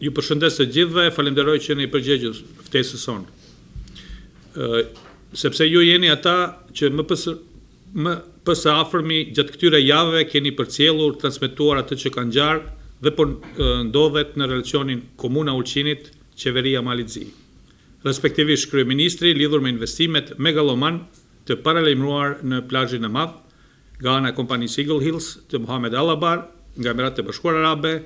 Ju përshëndes të gjithëve, falenderoj që jeni përgjegjës ftesës sonë. Sepse ju jeni ata që më së afërmi gjatë këtyre javëve keni përcjellur, transmetuar atë që kanë ngjarë dhe po ndodhet në relacionin Komuna Ulqinit, Qeveria Malizi. Respektivisht kryeministri lidhur me investimet megaloman të paralajmëruar në plazhin e Madh, nga ana e kompanisë Eagle Hills të Mohamed Allabar, nga Emiratet e Bashkuara Arabe,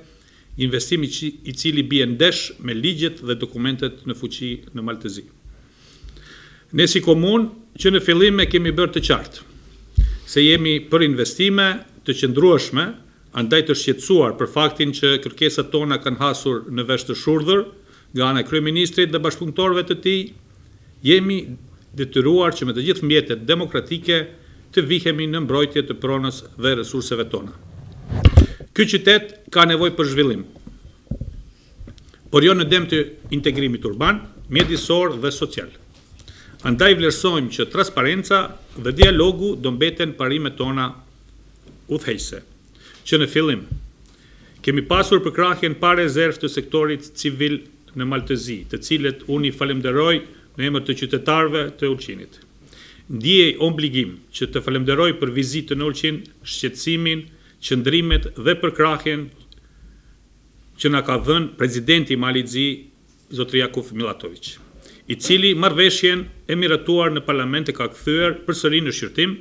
investimi i cili bie ndesh me ligjet dhe dokumentet në fuqi në Maltezi. Ne si komunë që në fillim e kemi bërë të qartë se jemi për investime të qëndrueshme, andaj të shqetësuar për faktin që kërkesat tona kanë hasur në vesh të shurdhër nga ana e kryeministrit dhe bashkëpunëtorëve të tij, jemi detyruar që me të gjithë mjetet demokratike të vihemi në mbrojtje të pronës dhe resurseve tona. Ky qytet ka nevojë për zhvillim, por jo në dëm të integrimit urban, mjedisor dhe social. Andaj vlerësojmë që transparenca dhe dialogu do mbeten parimet tona udhëheqëse, që në fillim kemi pasur përkrahjen pa rezervë të sektorit civil në Maltezi, të cilët unë i falenderoj në emër të qytetarëve të Ulqinit. Ndjej obligim që të falenderoj për vizitën në Ulqin, shqetësimin, qëndrimet dhe përkrahjen që na ka dhënë presidenti Malizi, zotri Jakuf Milatović, i cili marrëveshjen e miratuar në parlament e ka kthyer përsëri në shqyrtim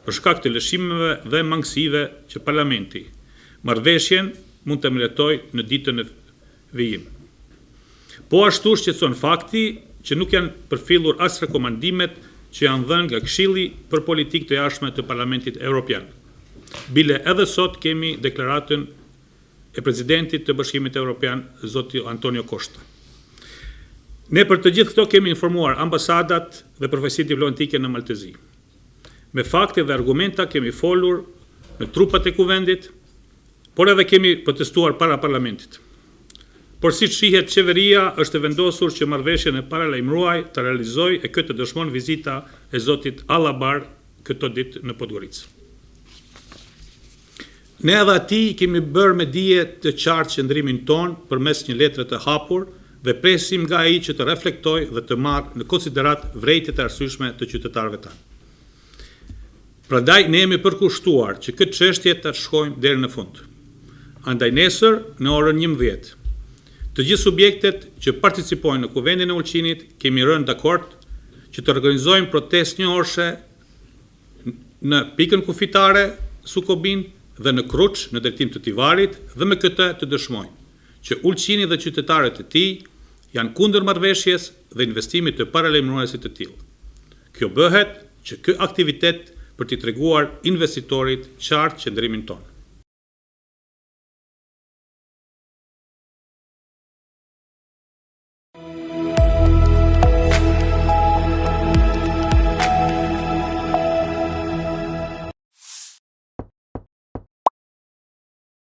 për shkak të lëshimeve dhe mangësive që parlamenti. Marrëveshjen mund të miratoj në ditën e vijim. Po ashtu shqetëson fakti që nuk janë përfillur as rekomandimet që janë dhënë nga Këshilli për Politikë të Jashtme të Parlamentit Evropian. Bile edhe sot kemi deklaratën e presidentit të Bashkimit Evropian, zoti Antonio Costa. Ne për të gjithë këto kemi informuar ambasadat dhe përfaqësitë diplomatike në Maltezi. Me fakte dhe argumenta kemi folur në trupat e kuvendit, por edhe kemi protestuar para parlamentit. Por si shihet, qeveria është vendosur që marrëveshjen e paralajmëruar të realizojë e këtë dëshmon vizita e zotit Allabar këto ditë në Podgoricë. Ne edhe atij kemi bërë me dije të qartë qëndrimin ton përmes një letre të hapur dhe presim nga ai që të reflektojë dhe të marrë në konsiderat vërejtjet e arsyeshme të qytetarëve tanë. Prandaj ne jemi përkushtuar që këtë çështje ta shkojmë deri në fund. Andaj nesër në orën 11, të gjithë subjektet që participojnë në Kuvendin e Ulqinit kemi rënë dakord që të organizojmë protestë njëorëshe në pikën kufitare Sukobin dhe në Kruç në drejtim të Tivarit dhe me këtë të dëshmojnë që Ulqini dhe qytetarët e tij janë kundër marrëveshjes dhe investimit të paralajmëruar të tillë. Kjo bëhet që ky aktivitet për t'i treguar investitorit qartë qëndrimin tonë.